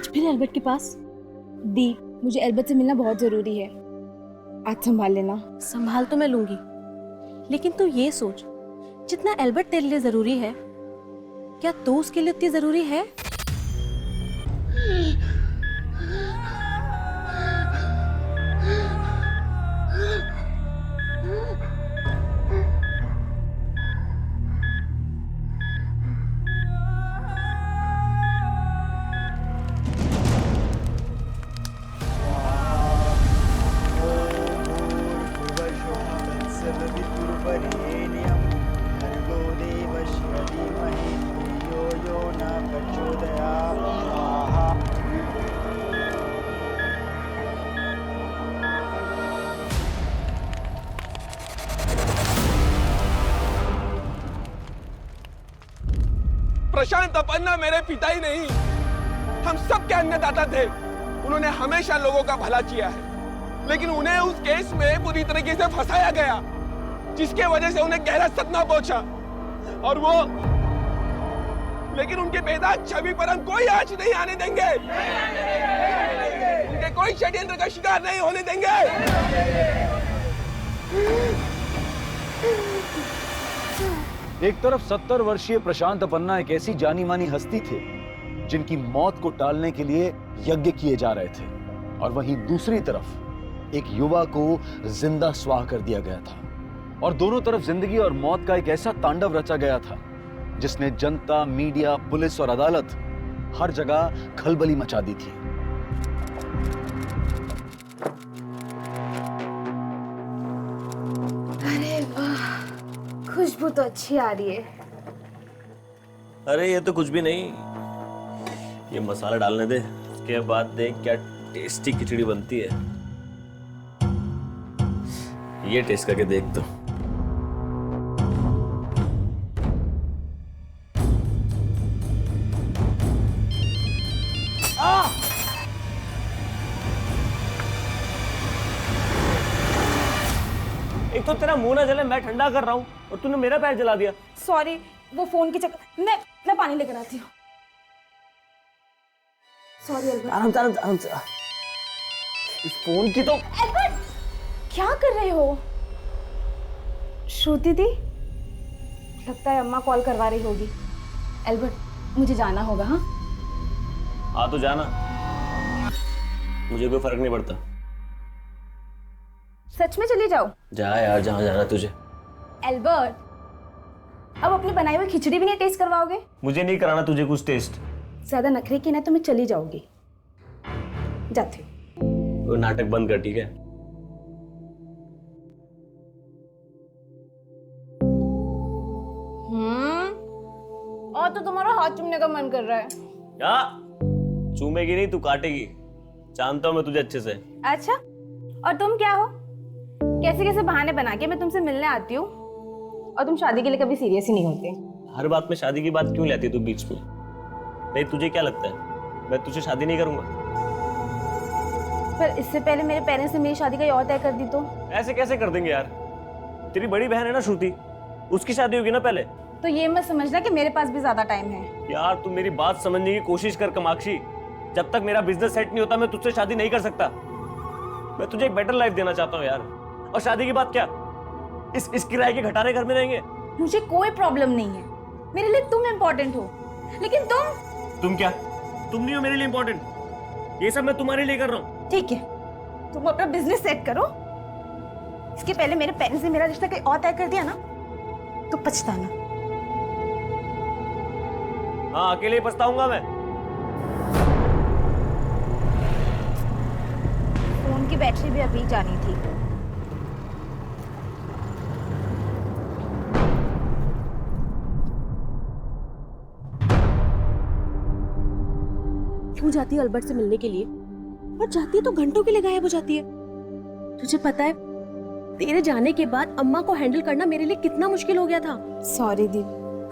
आज फिर एल्बर्ट के पास? दी, मुझे एल्बर्ट से मिलना बहुत जरूरी है। आज संभाल लेना। संभाल तो मैं लूंगी, लेकिन तू ये सोच, जितना एल्बर्ट तेरे लिए जरूरी है, क्या तू उसके लिए उतनी जरूरी है? प्रशांत अपन्ना मेरे पिता ही नहीं, हम सब के अन्नदाता थे। उन्होंने हमेशा लोगों का भला किया है, लेकिन उन्हें उस केस में पूरी तरीके से फंसाया गया, जिसके वजह से उन्हें गहरा सदमा पहुंचा। और वो, लेकिन उनके बेटा छवि पर हम कोई आंच नहीं आने देंगे। उनके कोई षड्यंत्र का शिकार नहीं होने देंगे। एक तरफ 70 वर्षीय प्रशांत अपन्ना एक ऐसी जानी मानी हस्ती थे जिनकी मौत को टालने के लिए यज्ञ किए जा रहे थे, और वहीं दूसरी तरफ एक युवा को जिंदा स्वाह कर दिया गया था। और दोनों तरफ जिंदगी और मौत का एक ऐसा तांडव रचा गया था जिसने जनता, मीडिया, पुलिस और अदालत हर जगह खलबली मचा दी थी। अरे वाह, खुशबू तो अच्छी आ रही है। अरे ये तो कुछ भी नहीं, ये मसाला डालने दे, उसके बाद देख क्या टेस्टी खिचड़ी बनती है। ये टेस्ट करके देख तो। एक तो तेरा मुंह ना जले, मैं ठंडा कर रहा हूँ और तूने मेरा पैर जला दिया। सॉरी, वो फोन के चक्कर। मैं पानी लेकर आती हूँ। Sorry Albert. आराम से, आराम से। इस फोन की तो। एल्बर्ट, क्या कर रहे हो? श्रुति दी, लगता है अम्मा कॉल करवा रही होगी। एल्बर्ट, मुझे जाना होगा। हाँ हाँ तो जाना, मुझे कोई फर्क नहीं पड़ता। सच में चली जाओ? जा यार, जहाँ जाना तुझे। एल्बर्ट, अब अपनी बनाई हुई खिचड़ी भी नहीं टेस्ट करवाओगे? मुझे नहीं कराना तुझे कुछ टेस्ट। ज्यादा नखरे की ना तो मैं चली जाऊंगी। जाती हूँ। वो नाटक बंद कर, ठीक है? और तो तुम्हारा हाथ चूमने का मन कर रहा है। क्या? चूमेगी नहीं, तू काटेगी। जानता हूँ मैं तुझे अच्छे से। अच्छा, और तुम क्या हो? कैसे कैसे बहाने बना के मैं तुमसे मिलने आती हूँ, और तुम शादी के लिए कभी सीरियस ही नहीं होते। हर बात में शादी की बात क्यों लाती तू बीच में? नहीं, तुझे क्या लगता है मैं तुझसे शादी नहीं करूंगा? पर इससे पहले मेरे पेरेंट्स ने मेरी शादी का और तय कर दी तो? ऐसे कैसे कर देंगे यार? तेरी बड़ी बहन है ना श्रुति, उसकी शादी होगी ना पहले। तो ये मत समझना कि मेरे पास भी ज्यादा टाइम है। यार तू मेरी बात समझने की कोशिश कर कामाक्षी। जब तक मेरा बिजनेस सेट नहीं होता मैं तुझसे शादी नहीं कर सकता। मैं तुझे एक बेटर लाइफ देना चाहता हूँ यार। और शादी की बात क्या, इस किराए के घटारे घर में रहेंगे। मुझे कोई प्रॉब्लम नहीं है, मेरे लिए तुम इम्पोर्टेंट हो, लेकिन तुम क्या? तुम नहीं हो मेरे लिए इम्पोर्टेंट। ये सब मैं तुम्हारे लिए कर रहा हूँ। ठीक है, तुम अपना बिजनेस सेट करो। इसके पहले मेरे पेरेंट्स ने मेरा रिश्ता कहीं और तय कर दिया ना तो पछताना। हाँ, अकेले ही पछताऊंगा मैं। फोन की बैटरी भी अभी जानी थी। क्यों जाती है अल्बर्ट से मिलने के लिए? और जाती है तो घंटों के लिए गायब हो जाती है। तुझे पता है, तेरे जाने के बाद अम्मा को हैंडल करना मेरे लिए कितना मुश्किल हो गया था। सॉरी दी,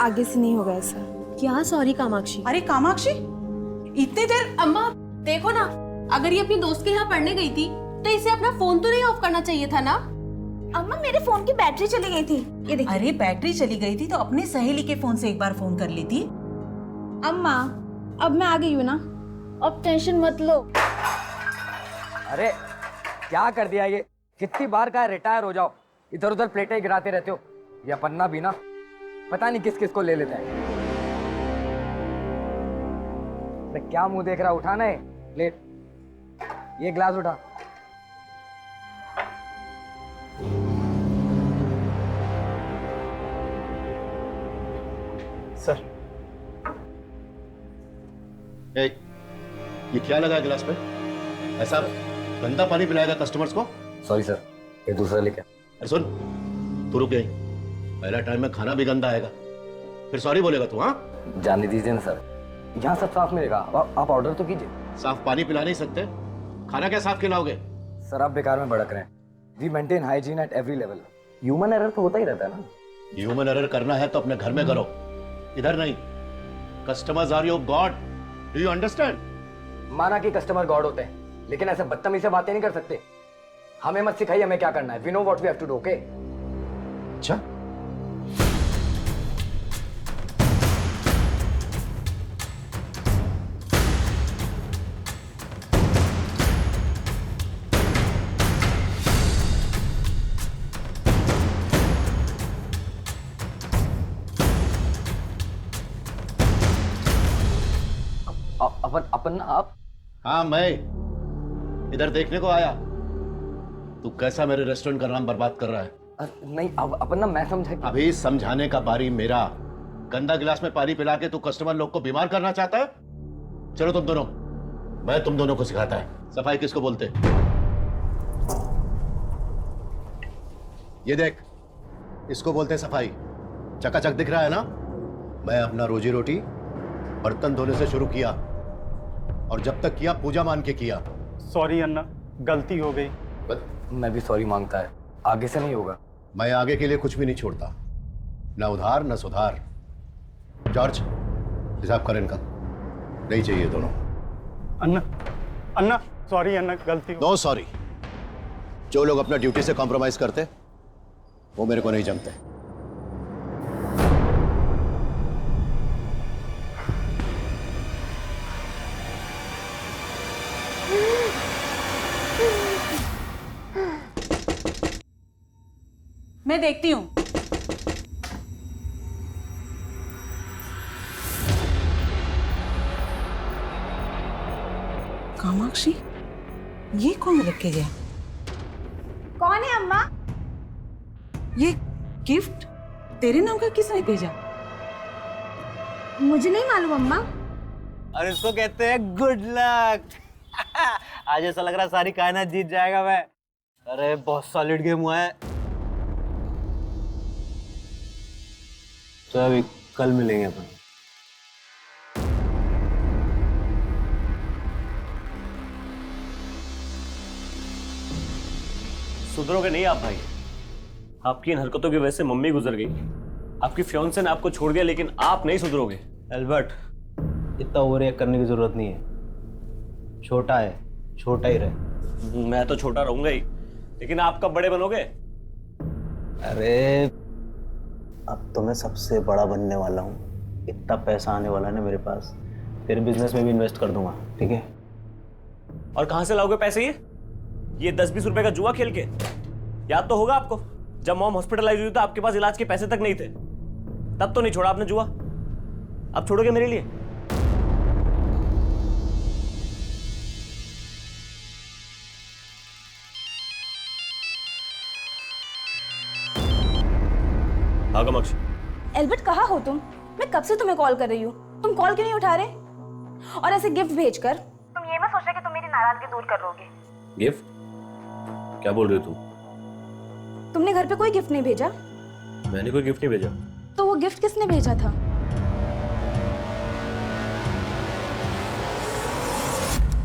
आगे से नहीं होगा ऐसा। क्या सॉरी कामाक्षी? अरे कामाक्षी, इतनी देर। अम्मा देखो ना, अगर ये अपनी दोस्त के यहाँ पढ़ने गई थी तो इसे अपना फोन तो नहीं ऑफ करना चाहिए था ना? अम्मा, मेरे फोन की बैटरी चली गई थी, ये देखिए। अरे बैटरी चली गई थी तो अपने सहेली के फोन से एक बार फोन कर ली थी। अम्मा, अब मैं आ गई हूँ ना, अब टेंशन मत लो। अरे क्या कर दिया ये, कितनी बार कहा रिटायर हो जाओ, इधर उधर प्लेटें गिराते रहते हो। या पन्ना भी ना पता नहीं किस किस को ले लेता है। अरे क्या मुंह देख रहा, उठाना है प्लेट, ये ग्लास उठा। सर ये क्या लगा है गिलास पे? ऐसा गंदा पानी पिलाएगा कस्टमर्स को? सॉरी सर, ये दूसरा लेके। अरे सुन, तू रुक गई, पहला टाइम में खाना भी गंदा आएगा, फिर सॉरी बोलेगा तू? हाँ जाने दीजिए ना सर, यहाँ सब साफ मिलेगा। आप ऑर्डर तो कीजिए। साफ पानी पिला नहीं सकते, खाना क्या साफ खिलाओगे? सर आप बेकार में भड़क रहे हैं। We maintain hygiene at every level. Human error तो होता ही रहता है ना। ह्यूमन एरर करना है तो अपने घर में करो, इधर नहीं। Customers are your god, do you understand? माना कि कस्टमर गॉड होते हैं, लेकिन ऐसे बदतमीजी से बातें नहीं कर सकते। हमें मत सिखाइए हमें क्या करना है। We know what we have to do, okay? अच्छा, अपन आप? हाँ मैं इधर देखने को आया। तू कैसा मेरे रेस्टोरेंट का नाम बर्बाद कर रहा है? नहीं अपन ना, मैं समझा कि... अभी समझाने का बारी मेरा। गंदा गिलास में पानी पिला के तू कस्टमर लोग को बीमार करना चाहता है? चलो तुम दोनों, मैं तुम दोनों को सिखाता है सफाई किसको बोलते। ये देख, इसको बोलते सफाई। चकाचक दिख रहा है ना? मैं अपना रोजी रोटी बर्तन धोने से शुरू किया, और जब तक किया पूजा मान के किया। सॉरी अन्ना, गलती हो गई। मैं भी सॉरी मांगता है, आगे से नहीं होगा। मैं आगे के लिए कुछ भी नहीं छोड़ता, ना उधार ना सुधार। जॉर्ज, हिसाब कर इनका, नहीं चाहिए दोनों। अन्ना अन्ना सॉरी अन्ना, गलती हो। No sorry. जो लोग अपना ड्यूटी से कॉम्प्रोमाइज करते वो मेरे को नहीं जमते। मैं देखती हूँ। कामाक्षी, ये कौन रख के गया? कौन है अम्मा? ये गिफ्ट तेरे नाम का किसने भेजा? मुझे नहीं मालूम अम्मा। और इसको कहते हैं गुड लक। आज ऐसा लग रहा है सारी कायनात जीत जाएगा मैं। अरे बहुत सॉलिड गेम हुआ है। तो अभी कल मिलेंगे अपन। सुधरोगे नहीं आप भाई। आपकी इन हरकतों की वजह से मम्मी गुजर गई, आपकी फियांसे ने आपको छोड़ दिया, लेकिन आप नहीं सुधरोगे। एल्बर्ट, इतना ओवर रिएक्ट करने की जरूरत नहीं है। छोटा है, छोटा ही रहे। मैं तो छोटा रहूंगा ही, लेकिन आप कब बड़े बनोगे? अरे अब तो मैं सबसे बड़ा बनने वाला हूँ। इतना पैसा आने वाला है ना मेरे पास, तेरे बिजनेस में भी इन्वेस्ट कर दूंगा, ठीक है? और कहाँ से लाओगे पैसे? ये 10-20 रुपए का जुआ खेल के? याद तो होगा आपको, जब मॉम हॉस्पिटलाइज हुई तो आपके पास इलाज के पैसे तक नहीं थे, तब तो नहीं छोड़ा आपने जुआ। अब छोड़ोगे मेरे लिए? हाँ कामाक्षी। एल्बर्ट कहाँ हो तुम? मैं कब से तुम्हें कॉल कर रही हूँ, तुम कॉल क्यों नहीं उठा रहे? और ऐसे गिफ्ट भेजकर तुम ये मत सोच रहे कि तुम मेरी नाराजगी दूर कर लोगे। गिफ्ट? क्या बोल रहे हो तुम? तुमने घर पे कोई गिफ्ट नहीं भेजा? मैंने कोई गिफ्ट नहीं भेजा। तो वो गिफ्ट किसने भेजा था?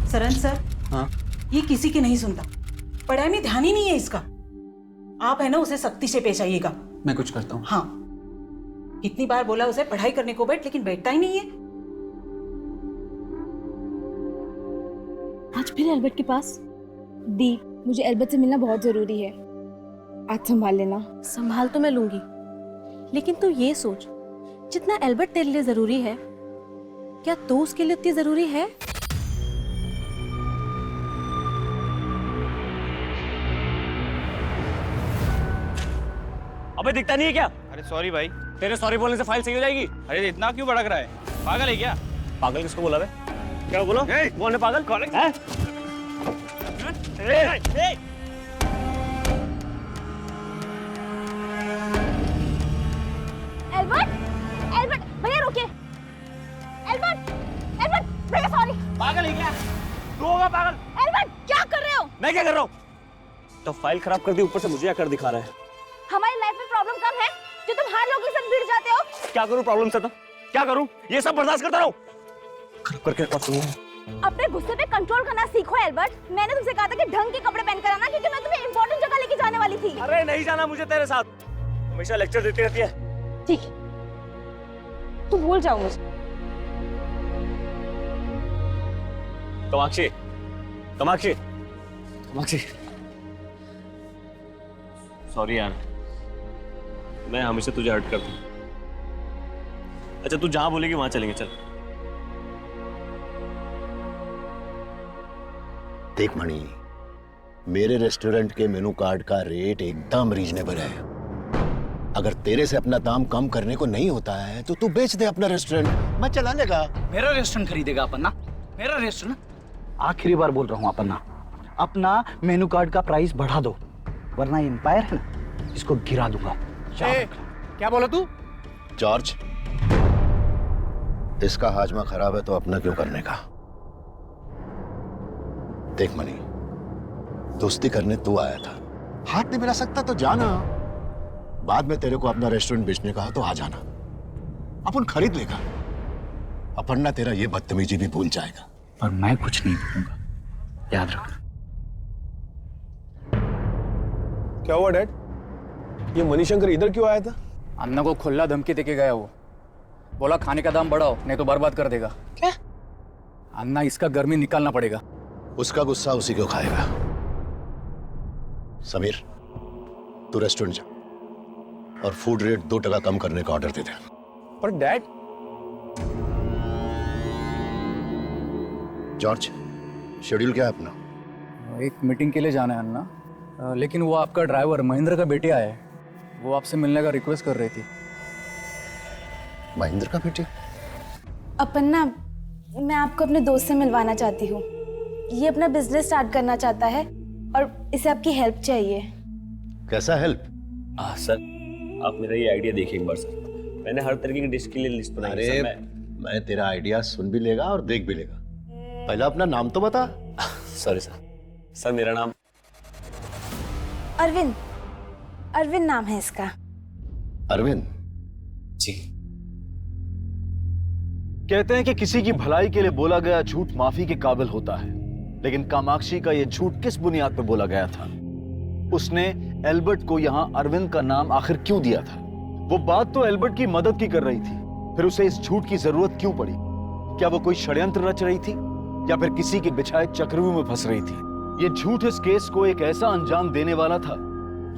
सरन सर, हाँ? ये किसी की नहीं सुनता, पढ़ाई में ध्यान ही नहीं है इसका। आप है ना, उसे सख्ती से पेश आइएगा। मैं कुछ करता हूँ। हाँ, कितनी बार बोला उसे पढ़ाई करने को बैठ, लेकिन बैठता ही नहीं है। आज फिर एल्बर्ट के पास? दी, मुझे एल्बर्ट से मिलना बहुत जरूरी है, आज संभाल लेना। संभाल तो मैं लूंगी, लेकिन तू ये सोच, जितना एल्बर्ट तेरे लिए जरूरी है, क्या तू उसके लिए उतनी जरूरी है? अबे दिखता नहीं है क्या? अरे सॉरी भाई। तेरे सॉरी बोलने से फाइल सही हो जाएगी? अरे इतना क्यों भड़क रहा है, पागल है क्या? पागल किसको बोला बे? क्या बोलो? कौन है पागल? हैं? एल्बर्ट, एल्बर्ट भैया रुकिए। एल्बर्ट, एल्बर्ट भैया सॉरी। पागल है क्या? तू होगा पागल? एल्बर्ट क्या कर रहे हो? मैं क्या कर रहा हूँ? तो फाइल खराब कर दी, ऊपर से मुझे आकर दिखा रहा है। हमारी लाइफ में प्रॉब्लम कब है जो तुम हर लोगों के साथ भिड़ जाते हो? क्या करूँ प्रॉब्लम से? तो क्या करूँ? ये सब बर्दाश्त करता रहूँ? खराब करके रखा सुनो। अपने गुस्से पे कंट्रोल करना सीखो एल्बर्ट। मैंने तुमसे कहा था कि ढंग के कपड़े पहन कर आना, क्योंकि मैं तुम्हें इंपॉर्टेंट जगह लेके जाने वाली थी। अरे नहीं जाना मुझे तेरे साथ, हमेशा लेक्चर देती रहती है। ठीक, तू भूल जाओ मुझे। कामाक्षी, कामाक्षी, कामाक्षी, सॉरी यार, मैं हमेशा तुझे हर्ट करता हूँ। अच्छा तू जहां बोलेगी वहां चलेंगे, चल। देख मणि, मेरे रेस्टोरेंट के मेनू कार्ड का रेट एकदम रीजनेबल है। अगर तेरे से अपना दाम कम करने को नहीं होता है तो तू बेच दे अपना रेस्टोरेंट, मैं चला लेगा। मेरा रेस्टोरेंट खरीदेगा अपना? मेरा रेस्टोरेंट? आखिरी बार बोल रहा हूँ अपना, अपना मेनू कार्ड का प्राइस बढ़ा दो, वरना एम्पायर है ना, इसको गिरा दूंगा। क्या बोला तू? जॉर्ज, इसका हाजमा खराब है तो अपना क्यों करने का? देख मणि, दोस्ती करने तू आया था, हाथ नहीं मिला सकता तो जाना। बाद में तेरे को अपना रेस्टोरेंट बेचने का तो आ जाना, अपन खरीद लेगा। अपन ना तेरा ये बदतमीजी भी भूल जाएगा। पर मैं कुछ नहीं भूलूंगा, याद रखना। क्या हुआ डैड? ये मणिशंकर इधर क्यों आया था? अन्ना को खुला धमकी देके गया वो, बोला खाने का दाम बढ़ाओ नहीं तो बर्बाद कर देगा। क्या? अन्ना इसका गर्मी निकालना पड़ेगा। उसका गुस्सा उसी को खाएगा। समीर, तू रेस्टोरेंट जा और फूड रेट 2% कम करने का ऑर्डर दे दे। पर डैड, जॉर्ज, शेड्यूल क्या है अपना? एक मीटिंग के लिए जाना है अन्ना, लेकिन वो आपका ड्राइवर महेंद्र का बेटी आया है, वो आपसे मिलने का रिक्वेस्ट कर रही थी। महेंद्र का बेटी? अपन ना, मैं आपको अपने दोस्त से मिलवाना चाहती हूँ। ये अपना बिजनेस स्टार्ट करना चाहता है और इसे आपकी हेल्प चाहिए। कैसा हेल्प? सर आप मेरा ये आइडिया देखिए एक बार सर, मैंने हर तरीके की डिश के लिए लिस्ट बनाई है। अरे मैं तेरा आइडिया सुन भी लेगा और देख भी लेगा, पहले अपना नाम तो बता। सॉरी सर, सर मेरा नाम अरविंद, अरविंद नाम है इसका। अरविंद जी। कहते हैं कि किसी की भलाई के लिए बोला गया झूठ माफी के काबिल होता है, लेकिन कामाक्षी का यह झूठ किस बुनियाद पर बोला गया था? उसने एल्बर्ट को यहां अरविंद का नाम आखिर क्यों दिया था? वो बात तो एल्बर्ट की मदद की कर रही थी, फिर उसे इस झूठ की जरूरत क्यों पड़ी? क्या वो कोई षड्यंत्र रच रही थी या फिर किसी के बिछाए चक्रव्यूह में फंस रही थी? ये झूठ इस केस को एक ऐसा अंजाम देने वाला था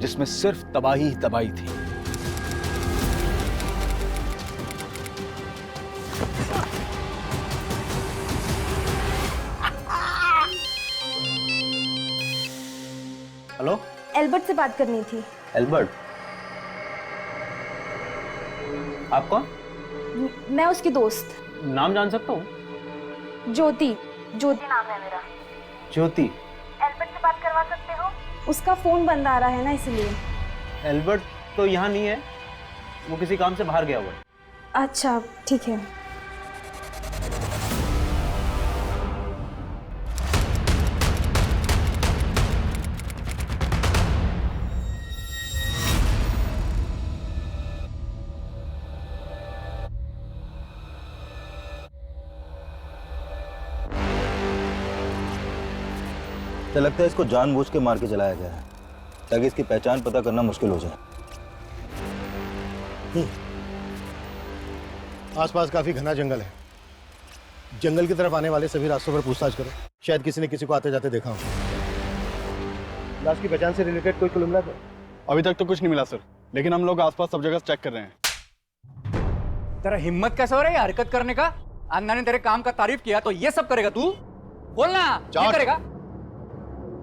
जिसमें सिर्फ तबाही ही तबाही थी। हेलो, एल्बर्ट से बात करनी थी। एल्बर्ट? आप कौन? मैं उसकी दोस्त नाम जान सकता हूँ? ज्योति, ज्योति नाम है मेरा। ज्योति? एल्बर्ट से बात करवा सकते हो? उसका फोन बंद आ रहा है ना, इसलिए। एल्बर्ट तो यहाँ नहीं है, वो किसी काम से बाहर गया हुआ है। अच्छा ठीक है। तो लगता है इसको जानबूझ के मार के चलाया गया है ताकि इसकी पहचान पता करना मुश्किल हो जाए। आसपास काफी घना जंगल है, जंगल की तरफ आने वाले सभी रास्तों पर पूछताछ करो, शायद किसी ने किसी को आते जाते देखा हो। लाश की पहचान से रिलेटेड कोई क्लू मिला था? अभी तक तो कुछ नहीं मिला सर, लेकिन हम लोग आसपास सब जगह चेक कर रहे हैं। तेरा हिम्मत कैसे हो रहा है हरकत करने का? अन्ना ने तेरे काम का तारीफ किया तो ये सब करेगा तू? बोलना, ये करेगा?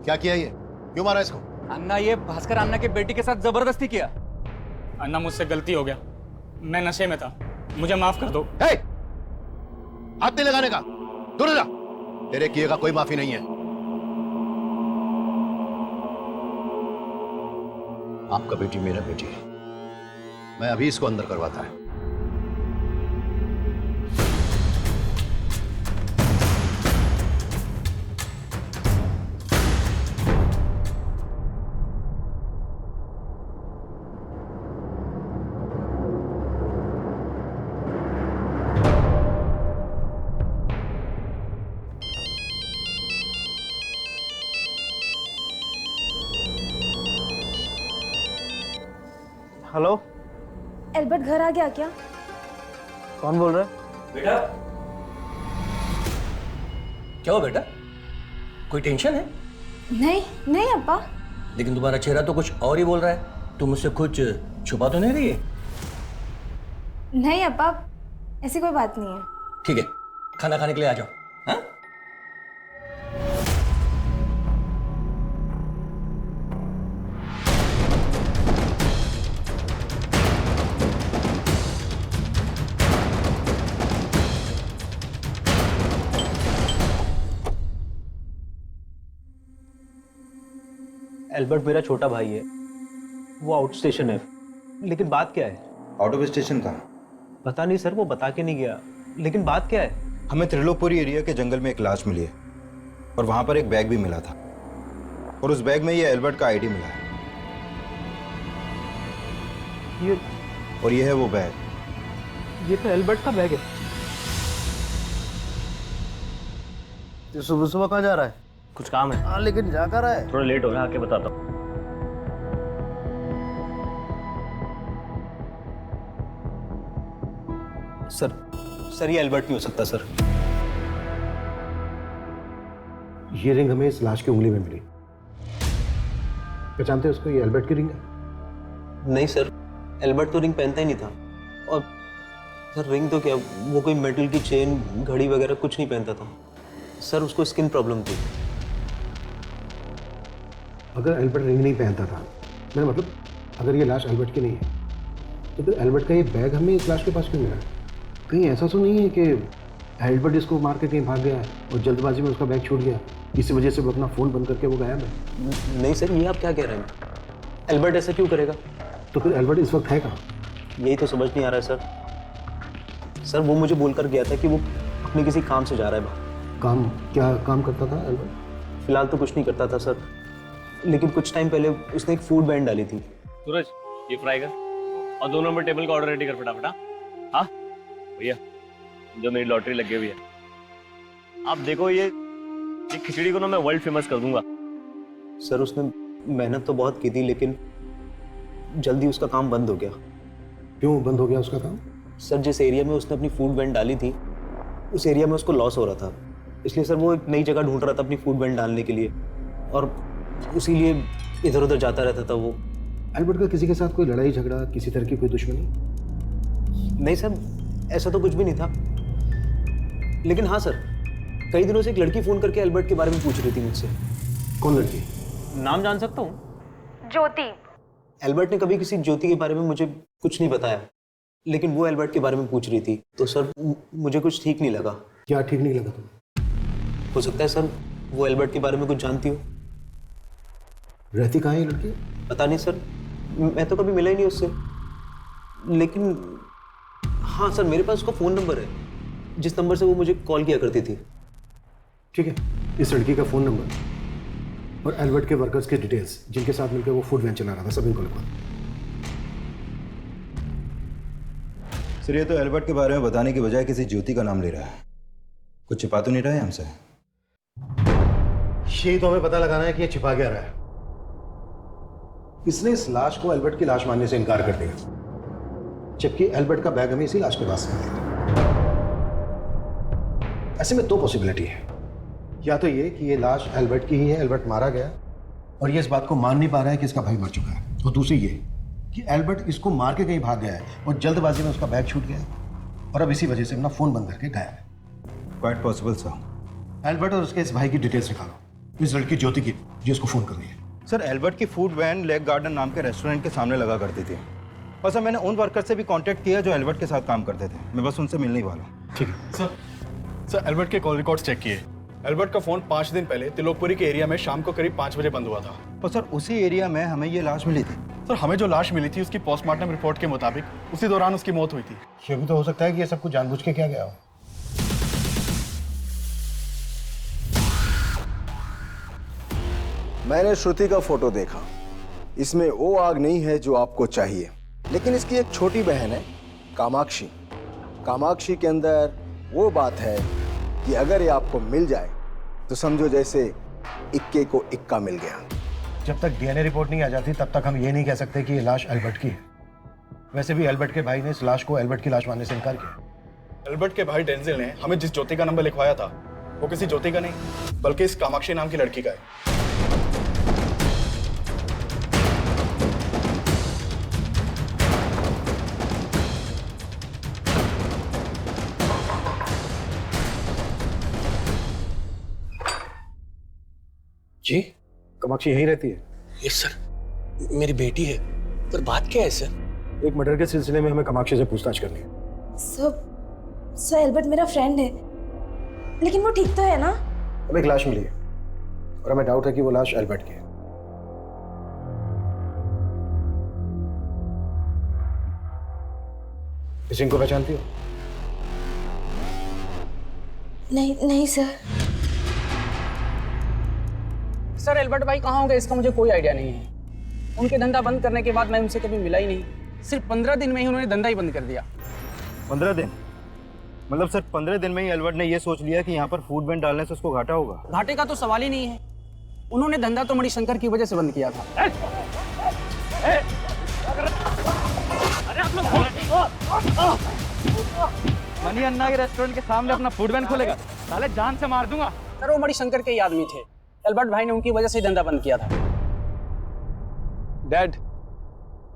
क्या किया ये? क्यों मारा इसको? अन्ना, ये भास्कर अन्ना के बेटी के साथ जबरदस्ती किया। अन्ना मुझसे गलती हो गया, मैं नशे में था, मुझे माफ कर दो। हे! हाथ नहीं लगाने का, दूर जा। तेरे किए का कोई माफी नहीं है। आपका बेटी मेरा बेटी है, मैं अभी इसको अंदर करवाता है। हेलो, एल्बर्ट घर आ गया क्या? कौन बोल रहा है? बेटा, क्या हो बेटा? कोई टेंशन है? नहीं नहीं अब्बा। लेकिन तुम्हारा चेहरा तो कुछ और ही बोल रहा है। तुम मुझसे कुछ छुपा तो नहीं रही है? नहीं अब्बा, ऐसी कोई बात नहीं है। ठीक है, खाना खाने के लिए आ जाओ। हाँ? एल्बर्ट मेरा छोटा भाई है, वो आउट स्टेशन है। लेकिन बात क्या है? आउट ऑफ स्टेशन कहाँ? पता नहीं सर, वो बता के नहीं गया। लेकिन बात क्या है? हमें त्रिलोकपुरी एरिया के जंगल में एक लाश मिली है और वहां पर एक बैग भी मिला था और उस बैग में ये एल्बर्ट का आईडी मिला है। और ये है वो बैग। ये तो एल्बर्ट का बैग है। तो सुबह सुबह कहाँ जा रहा है? कुछ काम है। हाँ, लेकिन जा कर रहा है? थोड़ा लेट हो रहा है, आके बताता हूँ। सर ये एल्बर्ट नहीं हो सकता सर। ये रिंग हमें इस लाश की उंगली में मिली, पहचानते उसको? ये एल्बर्ट की रिंग है। नहीं सर, एल्बर्ट तो रिंग पहनता ही नहीं था। और सर रिंग तो क्या, वो कोई मेटल की चेन घड़ी वगैरह कुछ नहीं पहनता था सर। उसको स्किन प्रॉब्लम थी। अगर एल्बर्ट रिंग नहीं पहनता था, मेरा मतलब अगर ये लाश एल्बर्ट की नहीं है, तो फिर एल्बर्ट का ये बैग हमें इस लाश के पास क्यों मिला? कहीं ऐसा तो नहीं है कि एल्बर्ट इसको मार के कहीं भाग गया है और जल्दबाजी में उसका बैग छूट गया, इसी वजह से वो अपना फ़ोन बंद करके वो गायब है? नहीं सर, ये आप क्या कह रहे हैं? एल्बर्ट ऐसा क्यों करेगा? तो फिर एल्बर्ट इस वक्त है कहाँ? यही तो समझ नहीं आ रहा है सर। सर वो मुझे बोलकर गया था कि वो अपने किसी काम से जा रहा है बाहर। काम? क्या काम करता था एल्बर्ट? फिलहाल तो कुछ नहीं करता था सर, लेकिन कुछ टाइम पहले उसने एक फूड बैंड डाली थी। सूरज, ये फ्राई कर और 2 नंबर टेबल का ऑर्डर रेडी कर फटाफट। हाँ भैया, जो मेरी लॉटरी लगी हुई है, आप देखो ये खिचड़ी को ना मैं वर्ल्ड फेमस कर दूंगा। सर उसने मेहनत तो बहुत की थी, लेकिन जल्दी उसका काम बंद हो गया। क्यों बंद हो गया उसका काम? सर जिस एरिया में उसने अपनी फूड वैन डाली थी, उस एरिया में उसको लॉस हो रहा था, इसलिए सर वो एक नई जगह ढूंढ रहा था अपनी फूड वैन डालने के लिए, और इसीलिए इधर उधर जाता रहता था वो। एल्बर्ट का किसी के साथ कोई लड़ाई झगड़ा, किसी तरह की कोई दुश्मनी? नहीं सर, ऐसा तो कुछ भी नहीं था। लेकिन हाँ सर, कई दिनों से एक लड़की फोन करके एल्बर्ट के बारे में पूछ रही थी मुझसे। कौन लड़की? नाम जान सकता हूँ? ज्योति। एल्बर्ट ने कभी किसी ज्योति के बारे में मुझे कुछ नहीं बताया, लेकिन वो एल्बर्ट के बारे में पूछ रही थी, तो सर मुझे कुछ ठीक नहीं लगा। क्या ठीक नहीं लगा तुम्हें? हो सकता है सर वो एल्बर्ट के बारे में कुछ जानती हो। रहती कहाँ है लड़की? पता नहीं सर, मैं तो कभी मिला ही नहीं उससे। लेकिन हाँ सर, मेरे पास उसका फ़ोन नंबर है, जिस नंबर से वो मुझे कॉल किया करती थी। ठीक है, इस लड़की का फ़ोन नंबर और एल्बर्ट के वर्कर्स के डिटेल्स, जिनके साथ मिलकर वो फूड वैन चला रहा था, सब इनको लिखवा। सर ये तो एल्बर्ट के बारे में बताने की बजाय किसी ज्योति का नाम ले रहा है। कुछ छिपा तो नहीं रहा है हमसे? यही तो हमें पता लगाना है कि ये छिपा क्या रहा है। इसने इस लाश को एल्बर्ट की लाश मानने से इनकार कर दिया, जबकि एल्बर्ट का बैग हमें इसी लाश के पास से मिला। ऐसे में 2 पॉसिबिलिटी है, या तो ये कि ये लाश एल्बर्ट की ही है, एल्बर्ट मारा गया और ये इस बात को मान नहीं पा रहा है कि इसका भाई मर चुका है, और दूसरी ये कि एल्बर्ट इसको मार के कहीं भाग गया है और जल्दबाजी में उसका बैग छूट गया और अब इसी वजह से अपना फ़ोन बंद करके गायब है। Quite possible sir. एल्बर्ट और उसके इस भाई की डिटेल्स निकालो, इस लड़की ज्योति की जो इसको फ़ोन कर रही है। सर एल्बर्ट की फूड वैन लेक गार्डन नाम के रेस्टोरेंट के सामने लगा करती थी, और सर मैंने उन वर्कर से भी कांटेक्ट किया जो एल्बर्ट के साथ काम करते थे। मैं बस उनसे मिलने ही वाला हूँ। ठीक है सर एल्बर्ट के कॉल रिकॉर्ड्स चेक किए। एल्बर्ट का फोन 5 दिन पहले तिलोकपुरी के एरिया में शाम को करीब 5 बजे बंद हुआ था। और सर उसी एरिया में हमें ये लाश मिली थी। सर हमें जो लाश मिली थी उसकी पोस्टमार्टम रिपोर्ट के मुताबिक उसी दौरान उसकी मौत हुई थी। ये भी तो हो सकता है कि ये सब कुछ जानबूझ के किया गया हो। मैंने श्रुति का फोटो देखा। इसमें वो आग नहीं है जो आपको चाहिए, लेकिन इसकी एक छोटी बहन है कामाक्षी। कामाक्षी के अंदर वो बात है कि अगर ये आपको मिल जाए तो समझो जैसे इक्के को इक्का मिल गया। जब तक डीएनए रिपोर्ट नहीं आ जाती तब तक हम ये नहीं कह सकते कि ये लाश एल्बर्ट की है। वैसे भी एल्बर्ट के भाई ने इस लाश को एल्बर्ट की लाश मानने से इनकार किया। एल्बर्ट के भाई डेंजिल ने हमें जिस ज्योति का नंबर लिखवाया था वो किसी ज्योति का नहीं बल्कि इस कामाक्षी नाम की लड़की का है। जी कामाक्षी यहीं रहती है? यस सर, मेरी बेटी है। पर बात क्या है सर? एक मर्डर के सिलसिले में हमें कामाक्षी से पूछताछ करनी है। सर एल्बर्ट मेरा फ्रेंड है, लेकिन वो ठीक तो है ना? हमें एक लाश मिली है और हमें डाउट है कि वो लाश एल्बर्ट की है। इस इनको पहचानती हो? नहीं सर। सर एल्बर्ट भाई कहाँ होंगे इसका मुझे कोई आइडिया नहीं है। उनके धंधा बंद करने के बाद मैं उनसे कभी मिला ही नहीं। सिर्फ 15 दिन में ही उन्होंने धंधा ही बंद कर दिया। 15 दिन? मतलब सर 15 दिन में ही एल्बर्ट ने ये सोच लिया कि यहाँ पर फूड बैंक डालने से उसको घाटा होगा? घाटे का तो सवाल ही नहीं है। उन्होंने धंधा तो मणिशंकर की वजह से बंद किया था। मनी अन्ना के रेस्टोरेंट के सामने अपना फूड वैन खोलेगा, साले जान से मार दूंगा। सर वो मणिशंकर के ही आदमी थे। एल्बर्ट भाई ने उनकी वजह से धंधा बंद किया था। डैड,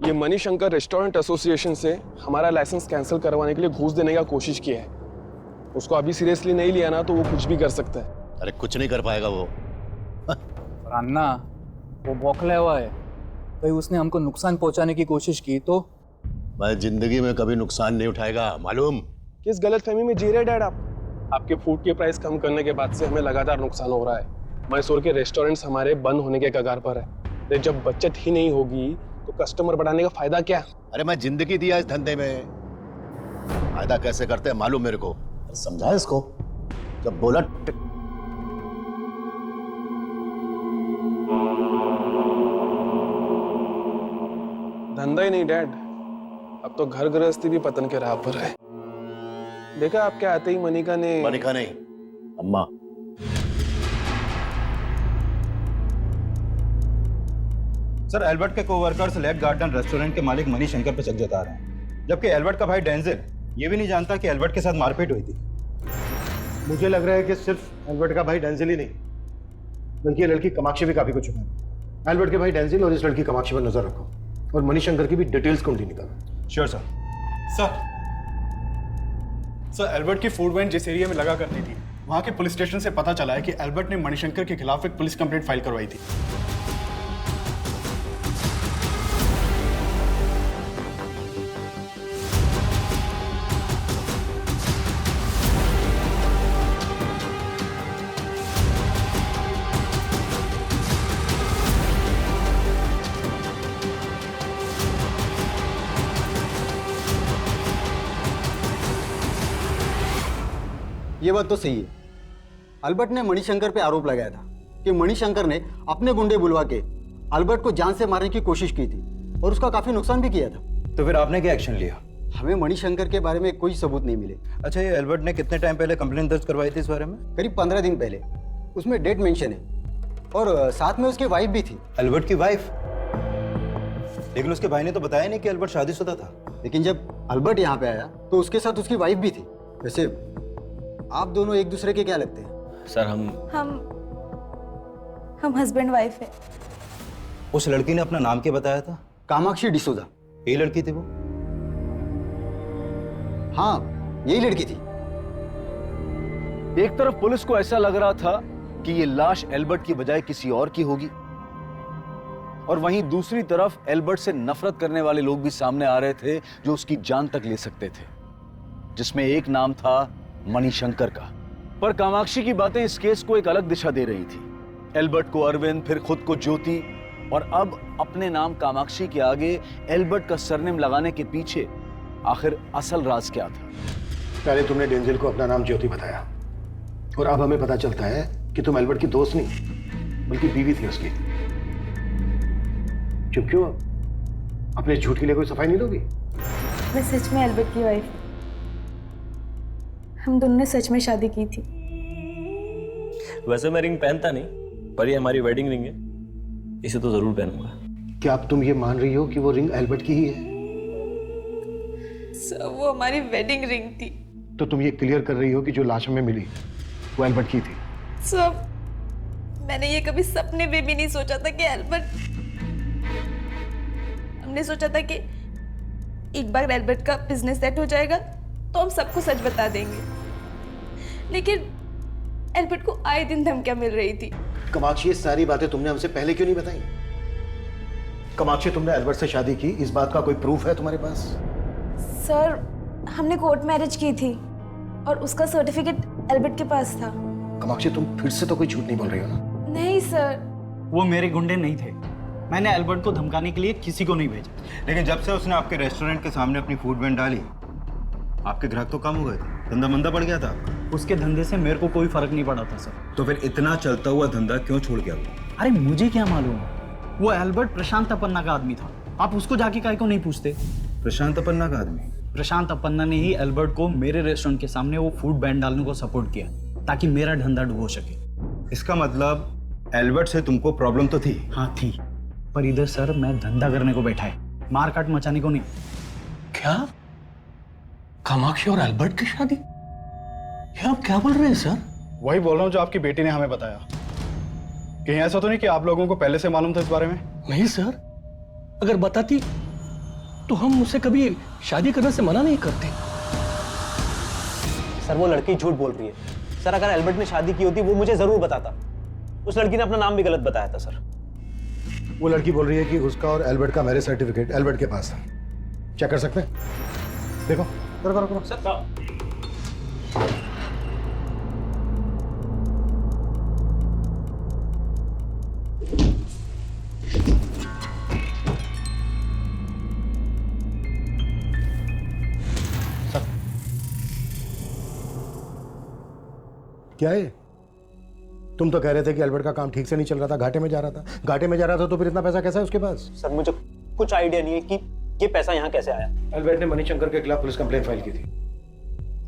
ये मणिशंकर रेस्टोरेंट एसोसिएशन से हमारा लाइसेंस कैंसिल करवाने के लिए घूस देने का कोशिश किया है। उसको अभी सीरियसली नहीं लिया ना तो वो कुछ भी कर सकता है। अरे कुछ नहीं कर पाएगा वो। अन्ना वो बौखला हुआ है, भाई उसने हमको नुकसान पहुंचाने की कोशिश की तो? मैं जिंदगी में कभी नुकसान नहीं उठाएगा, मालूम? किस गलतफहमी में जी रहे डैड आप? आपके फूड के प्राइस कम करने के बाद से हमें लगातार नुकसान हो रहा है। मैसूर के रेस्टोरेंट्स हमारे बंद होने के कगार पर है। जब बचत ही नहीं होगी तो कस्टमर बढ़ाने का फायदा क्या? अरे मैं जिंदगी दिया इस धंधे में, फायदा कैसे करते हैं मालूम मेरे को। समझा इसको? जब बोला धंधा ही नहीं डैड, अब तो घर गृहस्थी भी पतन के राह पर है। देखा आपके आते ही मनिका नहीं, अम्मा। सर एल्बर्ट के कोवर्कर्स लेक गार्डन रेस्टोरेंट के मालिक मणिशंकर पे शक जता रहे हैं, जबकि एल्बर्ट का भाई डेंजिल ये भी नहीं जानता कि एल्बर्ट के साथ मारपीट हुई थी। मुझे लग रहा है कि सिर्फ एल्बर्ट का भाई डेंजिल ही नहीं बल्कि ये लड़की कामाक्षी भी काफी कुछ छुपा है। एल्बर्ट के भाई डेंजिल और इस लड़की कामाक्षी पर नजर रखो और मणिशंकर की भी डिटेल्स ढूंढी निकालो। Sure sir. सर एल्बर्ट की फूड वैन जिस एरिया में लगा करती थी वहां के पुलिस स्टेशन से पता चला है कि एल्बर्ट ने मणिशंकर के खिलाफ एक पुलिस कंप्लेंट फाइल करवाई थी। ये बात तो सही है। अल्बर्ट ने मणिशंकर पे आरोप लगाया था कि मणिशंकर ने अपने गुंडे बुलवा के अल्बर्ट को जान से मारने की कोशिश की थी और उसका काफी नुकसान भी किया था। तो फिर आपने क्या एक्शन लिया? हमें मणिशंकर के बारे में कोई सबूत नहीं मिले। अच्छा, ये एल्बर्ट ने कितने टाइम पहले कंप्लेंट दर्ज करवाई थी इस बारे में? करीब 15 दिन पहले। उसमें डेट मेंशन है और साथ में उसकी वाइफ भी थी। एल्बर्ट की वाइफ? लेकिन उसके भाई ने तो बताया नहीं कि एल्बर्ट शादीशुदा था। लेकिन जब अल्बर्ट यहाँ पे आया तो उसके साथ उसकी वाइफ भी थी। वैसे आप दोनों एक दूसरे के क्या लगते हैं? सर हम हस्बैंड वाइफ है। उस लड़की ने अपना नाम क्या बताया था? कामाक्षी डिसूजा। यही लड़की थी वो? हाँ, यही लड़की थी। एक तरफ पुलिस को ऐसा लग रहा था कि ये लाश एल्बर्ट की बजाय किसी और की होगी, और वहीं दूसरी तरफ एल्बर्ट से नफरत करने वाले लोग भी सामने आ रहे थे जो उसकी जान तक ले सकते थे, जिसमें एक नाम था मणिशंकर का। पर कामाक्षी की बातें इस केस को एक अलग दिशा दे रही थी। एल्बर्ट को अरविंद, फिर खुद को ज्योति, और अब अपने नाम कामाक्षी के आगे एल्बर्ट का सरनेम लगाने के पीछे आखिर असल राज क्या था? पहले तुमने डेंजल को अपना नाम ज्योति बताया, और अब हमें पता चलता है कि तुम एल्बर्ट की दोस्त नहीं बल्कि बीवी थी उसकी। चुप क्यों? अपने झूठ के लिए कोई सफाई नहीं दोगी? मैं सच में एल्बर्ट की वाइफ। हम दोनों ने सच में शादी की थी। वैसे मैं रिंग पहनता नहीं, पर ये हमारी वेडिंग रिंग है, इसे तो जरूर पहनूंगा। क्या अब तुम ये मान रही हो कि वो रिंग एल्बर्ट की ही है? सर, वो हमारी वेडिंग रिंग थी। तो तुम ये क्लियर कर रही हो कि जो लाश हमें मिली वो एल्बर्ट की थी? सर, मैंने ये कभी सपने में भी नहीं सोचा था कि एल्बर्ट, हमने सोचा था कि एक बार एल्बर्ट का बिजनेस सेट हो जाएगा तो हम सबको सच बता देंगे, लेकिन एल्बर्ट को आए दिन धमकियां मिल रही थी। कामाक्षी, ये सारी बातें तुमने हमसे पहले क्यों नहीं बताई? कामाक्षी, तुमने एल्बर्ट से शादी की, इस बात का कोई प्रूफ है तुम्हारे पास? सर, हमने कोर्ट मैरिज की थी और उसका सर्टिफिकेट एल्बर्ट के पास था। कामाक्षी, तुम फिर से तो कोई झूठ नहीं बोल रही हो ना? नहीं सर, वो मेरे गुंडे नहीं थे। मैंने एल्बर्ट को धमकाने के लिए किसी को नहीं भेजा। लेकिन जब से उसने आपके रेस्टोरेंट के सामने अपनी फूड वैन डाली, आपके ग्राहक तो कम हो गए थे, धंधा मंदा पड़ गया था। उसके धंधे से मेरे को कोई फर्क नहीं पड़ा था सर। तो फिर इतना चलता हुआ धंधा क्यों छोड़ गया वो? अरे मुझे क्या मालूम, वो एल्बर्ट प्रशांत अपन्ना का आदमी था। आप उसको जाके काहे को नहीं पूछते? प्रशांत अपन्ना का आदमी? प्रशांत अपन्ना ने ही एल्बर्ट को मेरे रेस्टोरेंट के सामने वो फूड बैन डालने को सपोर्ट किया ताकि मेरा धंधा डूब सके। इसका मतलब एल्बर्ट से तुमको प्रॉब्लम तो थी? हाँ थी, पर इधर सर मैं धंधा करने को बैठा है, मार काट मचाने को नहीं। क्या? कामाक्षी और एल्बर्ट की शादी? ये आप क्या बोल रहे हैं सर? वही बोल रहा हूँ जो आपकी बेटी ने हमें बताया। कहीं ऐसा तो नहीं कि आप लोगों को पहले से मालूम था इस बारे में? नहीं सर, अगर बताती तो हम मुझसे कभी शादी करने से मना नहीं करते। सर, वो लड़की झूठ बोल रही है। सर, अगर एल्बर्ट ने शादी की होती वो मुझे जरूर बताता। उस लड़की ने अपना नाम भी गलत बताया था सर। वो लड़की बोल रही है कि उसका और एल्बर्ट का मैरिज सर्टिफिकेट एल्बर्ट के पास है। चेक कर सकते हैं? देखो, करो करो करो। सर, क्या है? तुम तो कह रहे थे कि एल्बर्ट का काम ठीक से नहीं चल रहा था, घाटे में जा रहा था। घाटे में जा रहा था तो फिर इतना पैसा कैसा है उसके पास? सर, मुझे कुछ आइडिया नहीं है कि ये पैसा यहाँ कैसे आया। एल्बर्ट ने मणिशंकर के खिलाफ पुलिस कंप्लेंट फाइल की थी,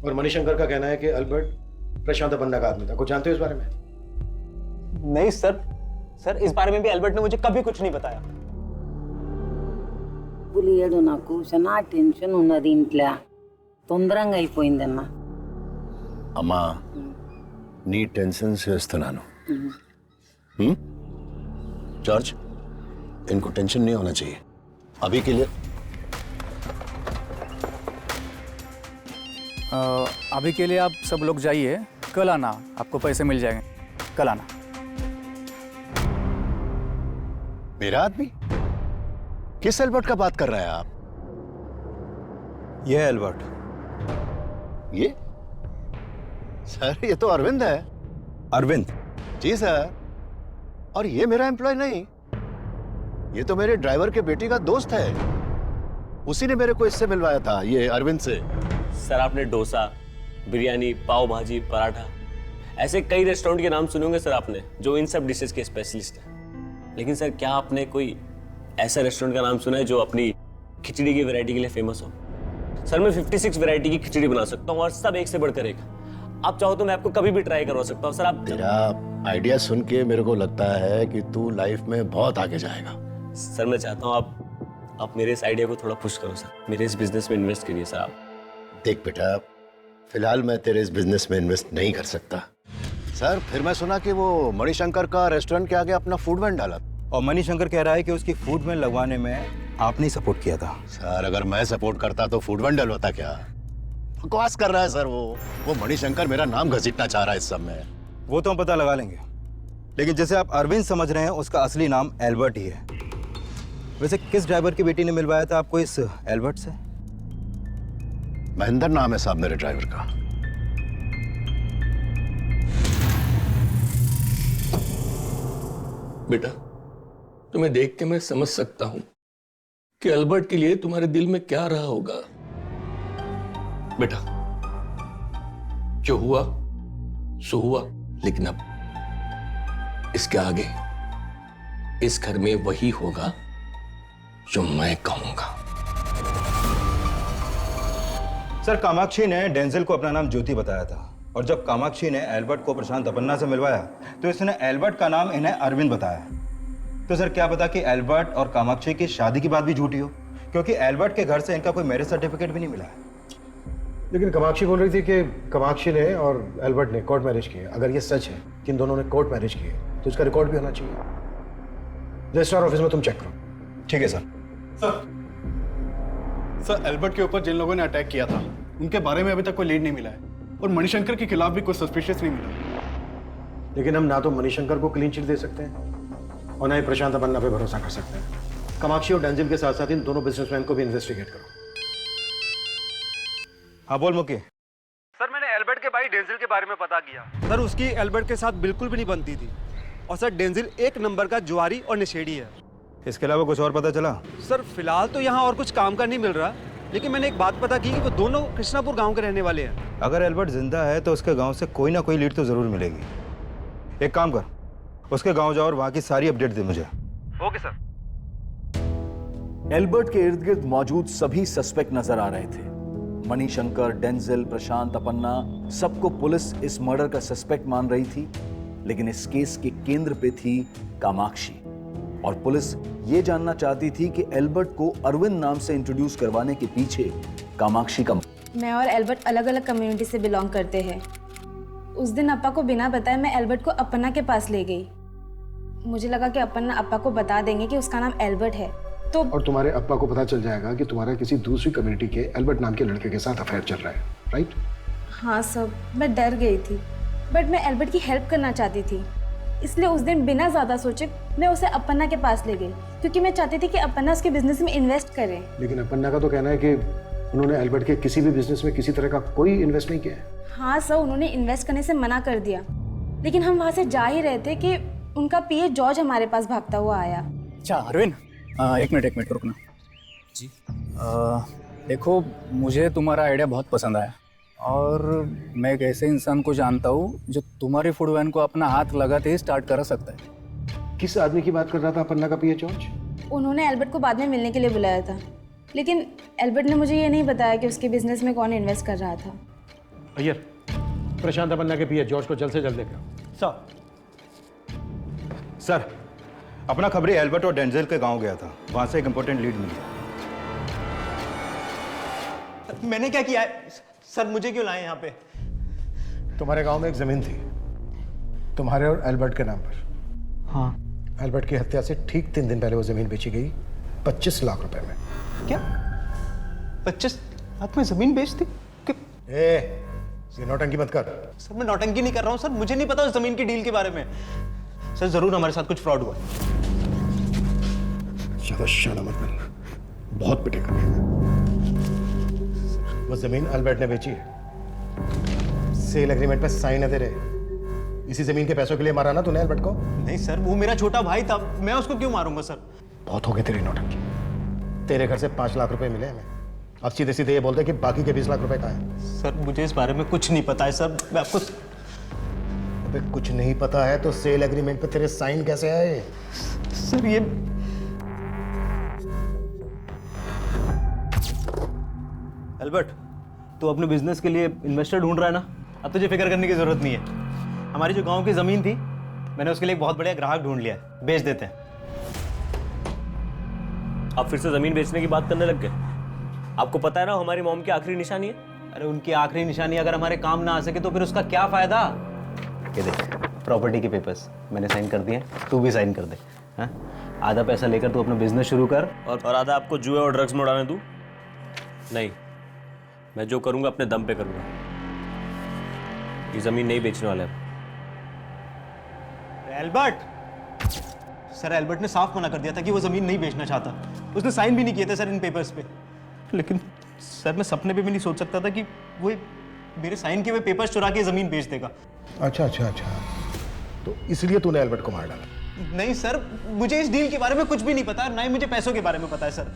और मणिशंकर का कहना है कि एल्बर्ट प्रशांत अपन्ना का आदमी था। कुछ जानते हो इस बारे में? नहीं सर, इस बारे में भी एल्बर्ट ने मुझे कभी कुछ नहीं बताया। పులియడు నాకు చాలా టెన్షన్ ఉన్నది ఇంట్లో తొందరగా అయిపోయిందన్న అమ్మా నీ టెన్షన్ చేస్తున్నాను जॉर्ज इनको टेंशन नहीं होना चाहिए अभी के लिए अभी के लिए आप सब लोग जाइए, कल आना, आपको पैसे मिल जाएंगे, कल आना। मेरा आदमी? किस एल्बर्ट का बात कर रहे हैं आप? ये एल्बर्ट। ये सर, ये तो अरविंद है। अरविंद? जी सर, और ये मेरा एम्प्लॉय नहीं, ये तो मेरे ड्राइवर के बेटी का दोस्त है। उसी ने मेरे को इससे मिलवाया था, ये अरविंद से। सर, आपने डोसा, बिरयानी, पाव भाजी, पराठा, ऐसे कई रेस्टोरेंट के नाम सुने होंगे सर आपने, जो इन सब डिशेस के स्पेशलिस्ट हैं। लेकिन सर, क्या आपने कोई ऐसा रेस्टोरेंट का नाम सुना है जो अपनी खिचड़ी की वैरायटी के लिए फेमस हो? सर, मैं 56 वैरायटी की खिचड़ी बना सकता हूँ और सब एक से बढ़कर एक। आप चाहो तो मैं आपको कभी भी ट्राई करवा सकता हूँ सर। आप तेरा आइडिया सुन के मेरे को लगता है कि तू लाइफ में बहुत आगे जाएगा। सर, मैं चाहता हूँ आप मेरे इस आइडिया को थोड़ा पुश करो सर, मेरे इस बिजनेस में इन्वेस्ट करिए सर। आप देख बेटा, फिलहाल मैं तेरे इस बिजनेस में इन्वेस्ट नहीं कर सकता। सर, फिर मैं सुना कि वो मणिशंकर का रेस्टोरेंट के आगे अपना फूड वैन डाला, और मणिशंकर कह रहा है कि उसकी फूड वैन लगवाने में आपने सपोर्ट किया था। सर, अगर मैं सपोर्ट करता तो फूड वैन डलवाता क्या? बकवास कर रहा है सर। वो मणिशंकर मेरा नाम घसीटना चाह रहा है इस सब में। वो तो हम पता लगा लेंगे, लेकिन जैसे आप अरविंद समझ रहे हैं, उसका असली नाम एल्बर्ट ही है। वैसे किस ड्राइवर की बेटी ने मिलवाया था आपको इस एल्बर्ट से? महेंद्र नाम है साहब मेरे ड्राइवर का। बेटा, तुम्हें देख के मैं समझ सकता हूं कि अल्बर्ट के लिए तुम्हारे दिल में क्या रहा होगा। बेटा, जो हुआ सो हुआ, लेकिन अब इसके आगे इस घर में वही होगा जो मैं कहूंगा। सर, कामाक्षी ने डेंजल को अपना नाम ज्योति बताया था, और जब कामाक्षी ने एल्बर्ट को प्रशांत अपन्ना से मिलवाया तो इसने एल्बर्ट का नाम इन्हें अरविंद बताया। तो सर, क्या पता कि एल्बर्ट और कामाक्षी की शादी की बात भी झूठी हो, क्योंकि एल्बर्ट के घर से इनका कोई मैरिज सर्टिफिकेट भी नहीं मिला है। लेकिन कामाक्षी बोल रही थी कि कामाक्षी ने और एल्बर्ट ने कोर्ट मैरिज किए। अगर ये सच है कि इन दोनों ने कोर्ट मैरिज किए तो इसका रिकॉर्ड भी होना चाहिए। रजिस्ट्रार ऑफिस में तुम चेक करो। ठीक है सर। सर, एल्बर्ट के ऊपर जिन लोगों ने अटैक किया था उनके बारे में अभी तक कोई लीड नहीं मिला है, और मणिशंकर के खिलाफ भी कोई सस्पिशियस नहीं मिला। लेकिन हम ना तो मणिशंकर को क्लीन चिट दे सकते हैं और ना ही प्रशांत अपन्ना पे भरोसा कर सकते हैं। कामाक्षी और डेंजिल के साथ साथ इन दोनों बिजनेसमैन को भी इन्वेस्टिगेट करो। हाँ, बोल मुके। सर, मैंने एल्बर्ट के भाई डेंजिल के बारे में पता किया। सर, उसकी एल्बर्ट के साथ बिल्कुल भी नहीं बनती थी, और सर डेंजिल एक नंबर का जुआरी और नशेड़ी है। इसके अलावा कुछ और पता चला? सर, फिलहाल तो यहाँ और कुछ काम का नहीं मिल रहा, लेकिन मैंने एक बात पता की कि वो दोनों कृष्णापुर गांव के रहने वाले हैं। अगर एल्बर्ट जिंदा है तो उसके गांव से कोई ना कोई लीड तो जरूर मिलेगी। एक काम कर, उसके गांव जाओ और वहां की सारी अपडेट दे मुझे। Okay sir. एल्बर्ट के इर्द गिर्द मौजूद सभी सस्पेक्ट नजर आ रहे थे। मणिशंकर, डेंजिल, प्रशांत अपन्ना, सबको पुलिस इस मर्डर का सस्पेक्ट मान रही थी, लेकिन इस केस के केंद्र पे थी कामाक्षी, और पुलिस ये जानना चाहती थी कि एल्बर्ट को अरविंद नाम से इंट्रोड्यूस करवाने के पीछे कामाक्षी का। मैं और एल्बर्ट अलग अलग कम्युनिटी से बिलोंग करते हैं। उस दिन अप्पा को बिना बताए मैं एल्बर्ट को अपन्ना के पास ले गई। मुझे लगा कि अपन्ना अप्पा को बता देंगे कि उसका नाम एल्बर्ट है, तो और तुम्हारे अप्पा को पता चल जाएगा कि तुम्हारा किसी दूसरी कम्युनिटी के एल्बर्ट नाम के लड़के के साथ अफेयर चल रहा है, राइट? हाँ सर, मैं डर गई थी, बट मैं एल्बर्ट की हेल्प करना चाहती थी, इसलिए उस दिन बिना ज़्यादा सोचे मैं उसे अपन्ना के पास ले गई, क्योंकि मैं चाहती थी कि अपन्ना उसके बिजनेस में इन्वेस्ट करें। लेकिन अपन्ना का तो कहना है कि उन्होंने एल्बर्ट के किसी भी बिजनेस में किसी तरह का कोई इन्वेस्ट नहीं किया है। हाँ सर, उन्होंने इन्वेस्ट करने से मना कर दिया, लेकिन हम वहाँ से जा ही रहे थे कि उनका पीए जॉर्ज हमारे पास भागता हुआ आया। अच्छा अरविंद, एक मिनट रुकना जी। देखो, मुझे तुम्हारा आइडिया बहुत पसंद आया, और मैं एक ऐसे इंसान को जानता हूँ जो तुम्हारी फूड वैन को अपना हाथ लगाते ही स्टार्ट कर सकता है। किस आदमी की बात कर रहा था अपन्ना का पीए जॉर्ज? उन्होंने एल्बर्ट को बाद में मिलने के लिए बुलाया था, लेकिन एल्बर्ट ने मुझे ये नहीं बताया कि उसके बिजनेस में कौन इन्वेस्ट कर रहा था। अय्यर, प्रशांत अपन्ना के पीए जॉर्ज को जल्द से जल्द लेकर। सर, अपना खबरी एल्बर्ट और डेंजल के गांव गया था, वहां से एक इंपॉर्टेंट लीड मिली। मैंने क्या किया है सर? मुझे क्यों लाए यहाँ पे? तुम्हारे गांव में एक जमीन थी तुम्हारे और एल्बर्ट के नाम पर। हाँ। एल्बर्ट की हत्या से ठीक 3 दिन पहले वो जमीन बेची गई 25 लाख रुपए में। क्या 25 लाख में जमीन बेच दी? ये नौटंकी मत कर। सर, मैं नौटंकी नहीं कर रहा हूँ सर, मुझे नहीं पता उस जमीन की डील के बारे में। सर, जरूर हमारे साथ कुछ फ्रॉड हुआ। ज्यादा शाना मत बनना, बहुत पिटेगा। वो जमीन एल्बर्ट ने बेची है, सेल एग्रीमेंट पे साइन है तेरे। इसी जमीन के पैसों के लिए मारा ना तूने एल्बर्ट को? नहीं सर, वो मेरा छोटा भाई था, मैं उसको क्यों मारूंगा सर? बहुत हो गई तेरी नौटंकी। तेरे घर से 5 लाख रुपए मिले हमें, अब सीधे सीधे ये बोलते कि बाकी के 20 लाख रुपए कहाँ हैं? सर, मुझे इस बारे में कुछ नहीं पता है सर, मैं आपको। अबे कुछ नहीं पता है तो सेल एग्रीमेंट पे तेरे साइन कैसे आए? सर, ये एल्बर्ट, तू अपने बिजनेस के लिए इन्वेस्टर ढूंढ रहा है ना? अब तुझे फिक्र करने की जरूरत नहीं है। हमारी जो गांव की जमीन थी, मैंने उसके लिए एक बहुत बढ़िया ग्राहक ढूंढ लिया है, बेच देते हैं। आप फिर से जमीन बेचने की बात करने लग गए? आपको पता है ना हमारी मॉम की आखिरी निशानी है? अरे उनकी आखिरी निशानी अगर हमारे काम ना आ सके तो फिर उसका क्या फायदा? ये देख, प्रॉपर्टी के पेपर्स मैंने साइन कर दिए, तू भी साइन कर दे। हाँ, आधा पैसा लेकर तू अपना बिजनेस शुरू कर, और आधा आपको जुए और ड्रग्स में उड़ाने दूं? नहीं, मैं जो करूंगा अपने दम पे करूंगा। ये जमीन नहीं बेचने वाला है। एल्बर्ट, सर एल्बर्ट ने साफ मना कर दिया था कि वो ज़मीन नहीं बेचना चाहता। उसने साइन भी नहीं किए थे सर इन पेपर्स पे। लेकिन सर मैं सपने पे भी नहीं सोच सकता था कि वो मेरे साइन किए हुए पेपर्स चुरा के ज़मीन बेच देगा। अच्छा, तो इसलिए तूने एल्बर्ट को मार डाला? नहीं सर, मुझे इस डील के बारे में कुछ भी नहीं पता, ना ही मुझे पैसों के बारे में पता है सर।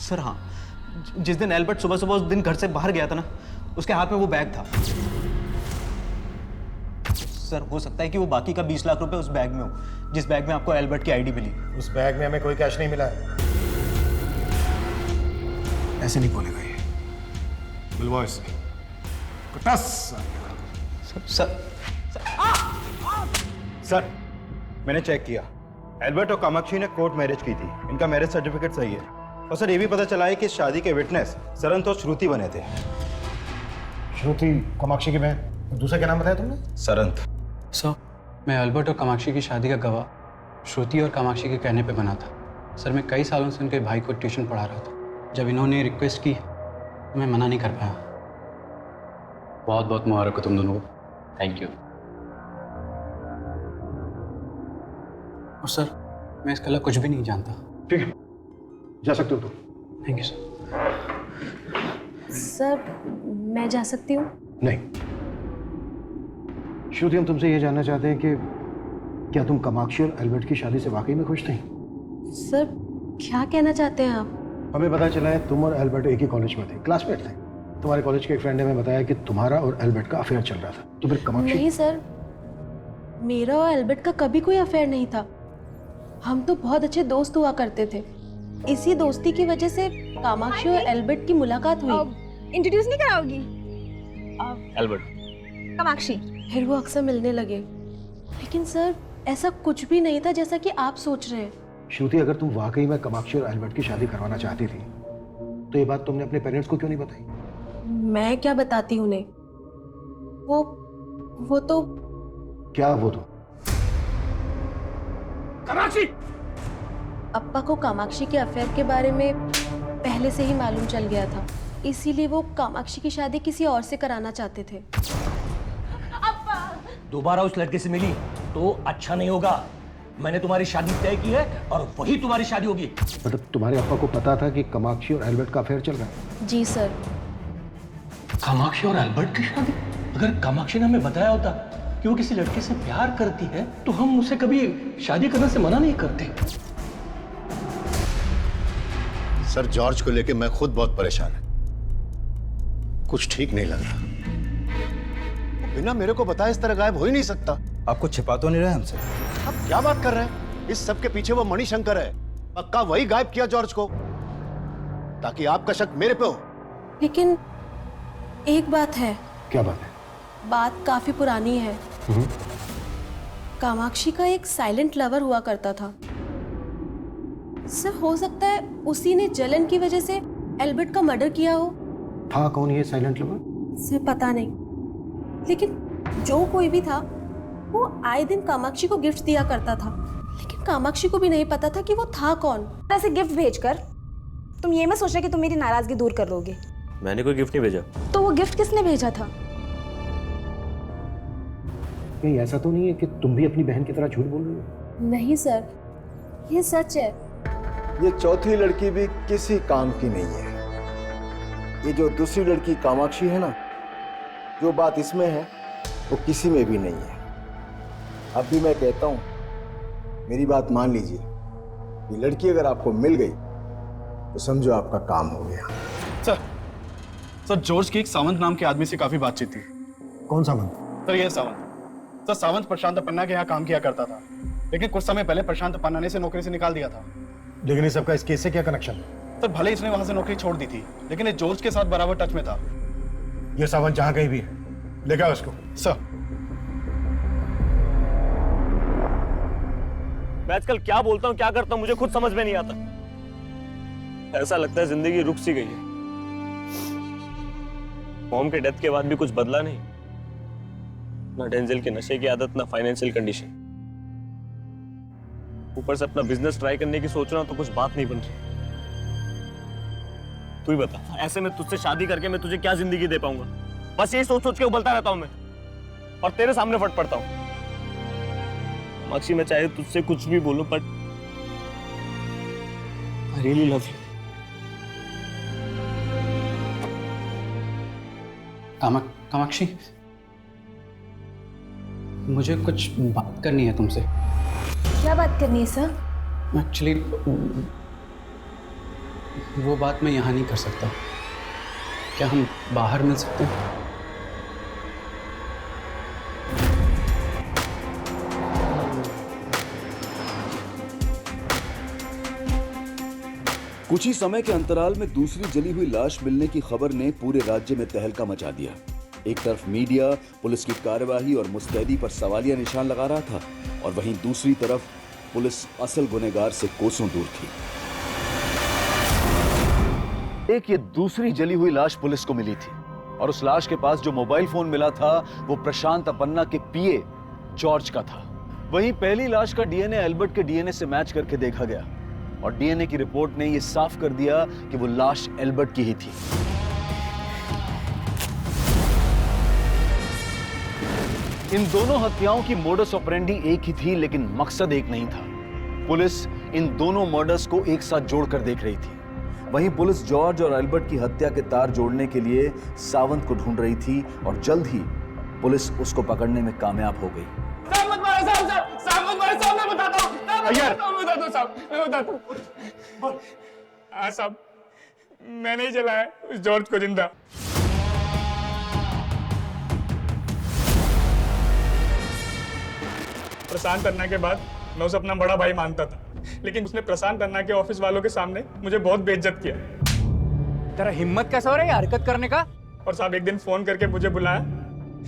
सर हाँ, जिस दिन एल्बर्ट सुबह सुबह उस दिन घर से बाहर गया था ना, उसके हाथ में वो बैग था। सर हो सकता है कि वो बाकी का 20 लाख रुपए उस बैग में हो, जिस बैग में आपको एल्बर्ट की आईडी मिली। उस बैग में हमें कोई कैश नहीं मिला है। ऐसे नहीं बोलेगा ये। बुलवाओ इसे। सर मैंने चेक किया, एल्बर्ट और कामाक्षी ने कोर्ट मैरिज की थी। इनका मैरिज सर्टिफिकेट सही है। और सर ये भी पता चला है कि इस शादी के विटनेस सरंत और श्रुति बने थे। श्रुति कामाक्षी की बहन, और दूसरा क्या नाम बताया तुमने? सरंत। सर मैं एल्बर्ट और कामाक्षी की शादी का गवाह श्रुति और कामाक्षी के कहने पे बना था। सर मैं कई सालों से उनके भाई को ट्यूशन पढ़ा रहा था। जब इन्होंने रिक्वेस्ट की तो मैं मना नहीं कर पाया। बहुत बहुत मुबारक हो तुम दोनों को। Thank you. और सर मैं इसके अलावा कुछ भी नहीं जानता। ठीक है, जा सकते हो तुम। Thank you sir. सर मैं जा सकती हूँ? नहीं श्रुति, हम तुमसे ये जानना चाहते हैं कि क्या तुम कामाक्षी और एल्बर्ट की शादी से वाकई में खुश थी? सर क्या कहना चाहते हैं आप? हमें पता चला है तुम और एल्बर्ट एक ही कॉलेज में थे, क्लासमेट थे। तुम्हारे कॉलेज के एक फ्रेंड ने हमें बताया कि तुम्हारा और एल्बर्ट का अफेयर चल रहा था। तो फिर कामाक्षी? नहीं सर, मेरा और एल्बर्ट का कभी कोई अफेयर नहीं था। हम तो बहुत अच्छे दोस्त हुआ करते थे। इसी दोस्ती की वजह से कामाक्षी और एल्बर्ट की मुलाकात हुई। इंट्रोड्यूस नहीं कराओगी? एल्बर्ट, कामाक्षी। फिर वो अक्सर मिलने लगे। लेकिन सर ऐसा कुछ भी नहीं था जैसा कि आप सोच रहे हैं। श्रुति, अगर तुम वाकई में कामाक्षी और एल्बर्ट की शादी करवाना चाहती थी तो ये बात तुमने अपने पेरेंट्स को क्यों नहीं बताई? मैं क्या बताती हूँ उन्हें? वो तो क्या वो तो? कामाक्षी! अप्पा को कामाक्षी के अफेयर के बारे में पहले से ही मालूम चल गया था, इसीलिए वो कामाक्षी की शादी किसी और से कराना चाहते थे। दोबारा उस लड़के से मिली तो अच्छा नहीं होगा। मैंने तुम्हारी शादी तय की है और वही तुम्हारी शादी होगी। मतलब तुम्हारे अप्पा को पता था कि कामाक्षी और एल्बर्ट का अफेयर चल रहा है? जी सर। कामाक्षी और एल्बर्ट की शादी? अगर कामाक्षी ने हमें बताया होता कि वो किसी लड़के से प्यार करती है तो हम उसे कभी शादी करने से मना नहीं करते। सर जॉर्ज को लेके मैं खुद बहुत परेशान है। कुछ ठीक नहीं लग रहा। बिना मेरे को बताए इस तरह गायब हो ही नहीं सकता। आपको छिपा तो नहीं रहे हमसे? आप क्या बात कर रहे हैं? इस सब के पीछे वो मणिशंकर है। पक्का वही गायब किया जॉर्ज को ताकि आपका शक मेरे पे हो। लेकिन एक बात है। क्या बात है? बात काफी पुरानी है। कामाक्षी का एक साइलेंट लवर हुआ करता था। सर हो सकता है उसी ने जलन की वजह से एल्बर्ट का मर्डर किया हो। था कौन ये साइलेंट लवर? सर पता नहीं, लेकिन जो कोई भी था वो आए दिन कामाक्षी को गिफ्ट दिया करता था। लेकिन कामाक्षी को भी नहीं पता था कि वो था कौन। ऐसे गिफ्ट भेजकर तुम ये मत सोचना कि तुम मेरी नाराजगी दूर कर लोगे। मैंने कोई गिफ्ट नहीं भेजा। तो वो गिफ्ट किसने भेजा था? कहीं ऐसा तो नहीं है कि तुम भी अपनी बहन की तरह झूठ बोल रही हो? नहीं सर, ये सच है। ये चौथी लड़की भी किसी काम की नहीं है। ये जो दूसरी लड़की कामाक्षी है ना, जो बात इसमें है वो किसी में भी नहीं है। अब भी मैं कहता हूं, मेरी बात मान लीजिए। ये लड़की अगर आपको मिल गई तो समझो आपका काम हो गया। सर जॉर्ज की एक सावंत नाम के आदमी से काफी बातचीत थी। कौन सावंत? सर ये सावंत। सर सावंत प्रशांत पन्ना के यहाँ काम किया करता था, लेकिन कुछ समय पहले प्रशांत पन्ना ने इसे नौकरी से निकाल दिया था। लेकिन इस सबका इस केस से क्या कनेक्शन? सर भले इसने वहां से नौकरी छोड़ दी थी, लेकिन ये जॉर्ज के साथ बराबर टच में था। ये सावंत जहां कहीं भी है, लेके आओ उसको। सर मैं आजकल क्या बोलता हूँ क्या करता हूँ मुझे खुद समझ में नहीं आता। ऐसा लगता है जिंदगी रुक सी गई है। मॉम के डेथ के बाद भी कुछ बदला नहीं, ना डेंजल के नशे की आदत, ना फाइनेंशियल कंडीशन। ऊपर से अपना बिजनेस ट्राई करने की सोच रहा हूं तो कुछ बात नहीं बन रही। तू ही बता, ऐसे में तुझसे शादी करके मैं तुझे क्या जिंदगी दे पाऊंगा? बस यही सोच सोच के उबलता रहता हूं मैं और तेरे सामने फट पड़ता हूं। कामाक्षी, मैं चाहे तुझसे कुछ भी बोलूं, but I really love you. Kamakshi, मुझे कुछ बात करनी है तुमसे। क्या बात करनी है सर? एक्चुअली वो बात मैं यहाँ नहीं कर सकता। क्या हम बाहर मिल सकते हैं? कुछ ही समय के अंतराल में दूसरी जली हुई लाश मिलने की खबर ने पूरे राज्य में तहलका मचा दिया। एक तरफ मीडिया पुलिस की कार्यवाही और मुस्तैदी पर सवालिया निशान लगा रहा था, और वहीं दूसरी तरफ पुलिस असल गुनहगार से कोसों दूर थी। एक ये दूसरी जली हुई लाश पुलिस को मिली थी, और उस लाश के पास जो मोबाइल फोन मिला था वो प्रशांत अपन्ना के पीए जॉर्ज का था। वहीं पहली लाश का डीएनए एल्बर्ट के डीएनए से मैच करके देखा गया, और डीएनए की रिपोर्ट ने यह साफ कर दिया कि वो लाश एल्बर्ट की ही थी। इन दोनों हत्याओं की मोडस ऑपरेंडी एक ही थी, लेकिन मकसद एक नहीं था। पुलिस इन दोनों मर्डर्स को एक साथ जोड़कर देख रही थी। वहीं पुलिस जॉर्ज और एल्बर्ट की हत्या के तार जोड़ने के लिए सावंत को ढूंढ रही थी, और जल्द ही पुलिस उसको पकड़ने में कामयाब हो गई। साहब, मैंने ही जलाया उस जॉर्ज को जिंदा। प्रशांत अन्ना के बाद मैं उसे अपना बड़ा भाई मानता था, लेकिन उसने प्रशांत अन्ना के ऑफिस वालों के सामने मुझे बहुत बेइज्जत किया। तेरा हिम्मत कैसा हो रहा है हरकत करने का? और साहब एक दिन फोन करके मुझे बुलाया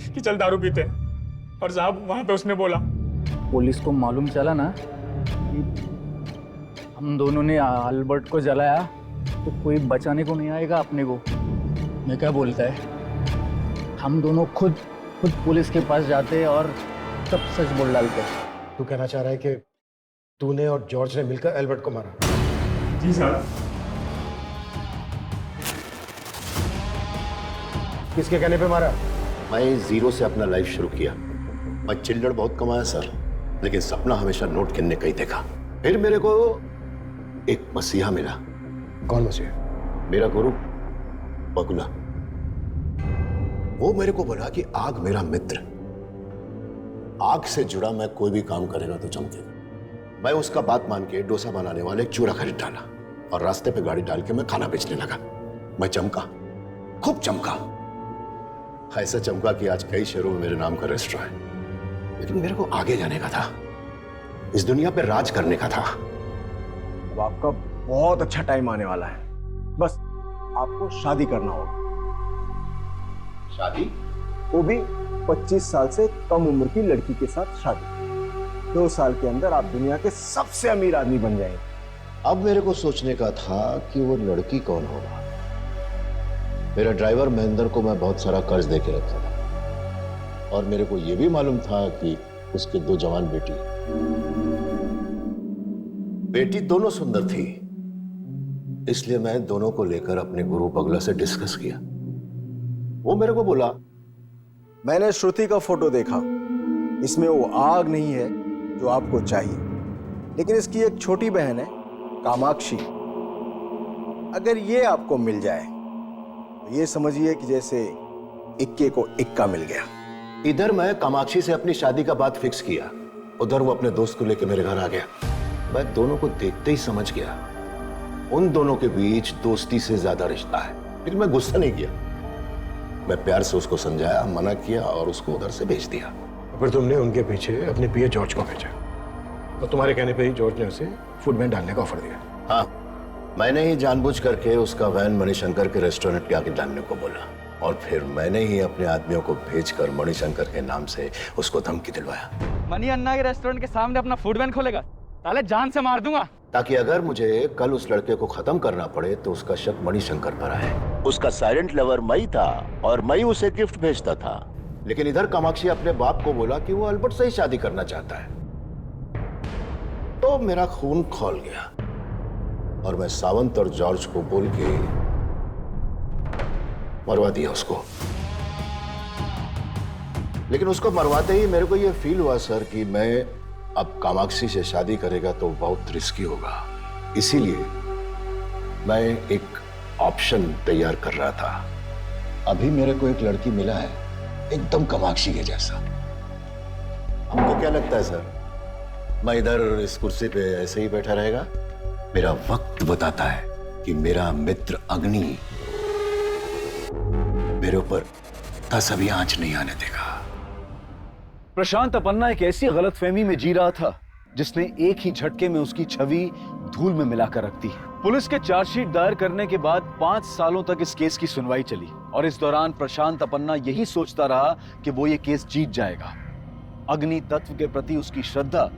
कि चल दारू पीते हैं, और साहब वहां पे उसने बोला, पुलिस को मालूम चला ना कि हम दोनों ने एल्बर्ट को जलाया तो कोई बचाने को नहीं आएगा अपने को। मैं क्या बोलता है, हम दोनों खुद पुलिस के पास जाते और सब सच बोल डालते। तू कहना चाह रहा है कि तूने और जॉर्ज ने मिलकर एल्बर्ट को मारा? जी साहब। किसके कहने पे मारा? मैं जीरो से अपना लाइफ शुरू किया। मैं चिल्लड़ बहुत कमाया सर, लेकिन सपना हमेशा नोट गिनने का ही देखा। फिर मेरे को एक मसीहा मिला। कौन मसीहा? मेरा गुरु बगुला। वो मेरे को बोला कि आग मेरा मित्र, आग से जुड़ा मैं कोई भी काम करेगा तो चमकेगा। मैं उसका बात मान के डोसा बनाने वाले एक चूड़ा खरीद डाला, और रास्ते पे गाड़ी डाल के मैं खाना बेचने लगा। मैं चमका, खूब चमका, ऐसा चमका कि आज कई शहरों में मेरे नाम का रेस्टोरेंट है। लेकिन मेरे को आगे जाने का था, इस दुनिया पे राज करने का था। अब आपका बहुत अच्छा टाइम आने वाला है, बस आपको शादी करना होगा। शादी? वो भी 25 साल से कम उम्र की लड़की के साथ शादी। 2 साल के अंदर आप दुनिया के सबसे अमीर आदमी बन जाएंगे। अब मेरे को सोचने का था कि वो लड़की कौन होगा। मेरा ड्राइवर महेंद्र को मैं बहुत सारा कर्ज दे के रखा था, और मेरे को यह भी मालूम था कि उसके 2 जवान बेटी दोनों सुंदर थी। इसलिए मैं दोनों को लेकर अपने गुरु बगला से डिस्कस किया। वो मेरे को बोला, मैंने श्रुति का फोटो देखा, इसमें वो आग नहीं है जो आपको चाहिए, लेकिन इसकी एक छोटी बहन है कामाक्षी। अगर ये आपको मिल जाए तो ये समझिए कि जैसे इक्के को इक्का मिल गया। इधर मैं कामाक्षी से अपनी शादी का बात फिक्स किया, उधर वो अपने दोस्त को लेकर मेरे घर आ गया। मैं दोनों को देखते ही समझ गया उन दोनों के बीच दोस्ती से ज्यादा रिश्ता है। लेकिन मैं गुस्सा नहीं किया, मैं प्यार से उसको समझाया, मना किया और उसको उधर से भेज दिया। फिर तुमने उनके पीछे अपने पीए जॉर्ज को भेजा, और तुम्हारे कहने पे ही जॉर्ज ने उसे फूड वैन डालने का ऑफर दिया। हाँ, मैंने ही जानबूझ करके उसका वैन मणिशंकर के रेस्टोरेंट के आगे डालने को बोला, और फिर मैंने ही अपने आदमियों को भेजकर मणिशंकर के नाम से उसको धमकी दिलवाया। मनी अन्ना के रेस्टोरेंट के सामने अपना फूड वैन खोलेगा, ताले जान से मार दूंगा। ताकि अगर मुझे कल उस लड़के को खत्म करना पड़े तो उसका शक मणिशंकर पर आए। उसका साइलेंट लवर मई था, और मई उसे गिफ्ट भेजता था। लेकिन इधर कामाक्षी अपने बाप को बोला कि वो अल्बर्ट से ही शादी करना चाहता है। तो मेरा खून खौल गया, और मैं सावंत और जॉर्ज को बोल के मरवा दिया उसको। लेकिन उसको मरवाते ही मेरे को यह फील हुआ सर कि मैं अब कामाक्षी से शादी करेगा तो बहुत रिस्की होगा, इसीलिए मैं एक ऑप्शन तैयार कर रहा था। अभी मेरे को एक लड़की मिला है एकदम कामाक्षी के जैसा। हमको क्या लगता है सर, मैं इधर इस कुर्सी पे ऐसे ही बैठा रहेगा? मेरा वक्त बताता है कि मेरा मित्र अग्नि मेरे ऊपर तस भी आंच नहीं आने देगा। प्रशांत अपन्ना एक ऐसी गलतफहमी में जी रहा था जिसने एक ही झटके में उसकी छवि धूल में मिलाकर रख दी। पुलिस के चार्जशीट दायर करने के बाद 5 सालों तक इस केस की सुनवाई चली और इस दौरान प्रशांत अपन्ना यही सोचता रहा कि वो ये केस जीत जाएगा। अग्नि तत्व के प्रति उसकी श्रद्धा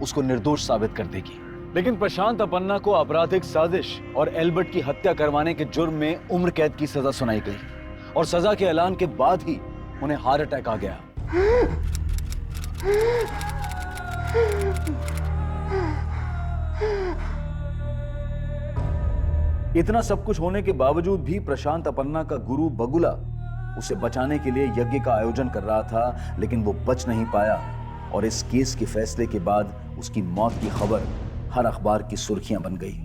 उसको निर्दोष साबित कर देगी। लेकिन प्रशांत अपन्ना को आपराधिक साजिश और एल्बर्ट की हत्या करवाने के जुर्म में उम्र कैद की सजा सुनाई गई और सजा के ऐलान के बाद ही उन्हें हार्ट अटैक आ गया। इतना सब कुछ होने के बावजूद भी प्रशांत अपन्ना का गुरु बगुला उसे बचाने के लिए यज्ञ का आयोजन कर रहा था, लेकिन वो बच नहीं पाया और इस केस के फैसले के बाद उसकी मौत की खबर हर अखबार की सुर्खियां बन गई।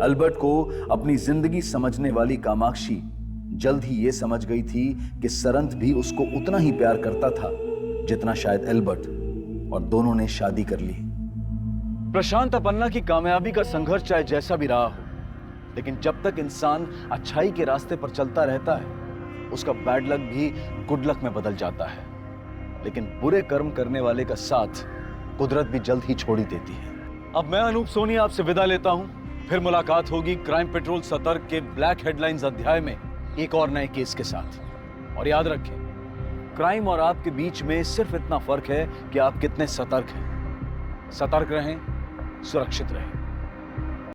एल्बर्ट को अपनी जिंदगी समझने वाली कामाक्षी जल्द ही ये समझ गई थी कि सरंत भी उसको उतना ही प्यार करता था जितना शायद एल्बर्ट, और दोनों ने शादी कर ली। प्रशांत अपन्ना की कामयाबी का संघर्ष चाहे जैसा भी रहा हो, लेकिन जब तक इंसान अच्छाई के रास्ते पर चलता रहता है उसका बैड लक भी गुड लक में बदल जाता है। लेकिन बुरे कर्म करने वाले का साथ कुदरत भी जल्द ही छोड़ ही देती है। अब मैं अनूप सोनी आपसे विदा लेता हूं, फिर मुलाकात होगी क्राइम पेट्रोल सतर्क के ब्लैक हेडलाइंस अध्याय में एक और नए केस के साथ। और याद रखें, क्राइम और आपके बीच में सिर्फ इतना फर्क है कि आप कितने सतर्क हैं। सतर्क रहें, सुरक्षित रहें।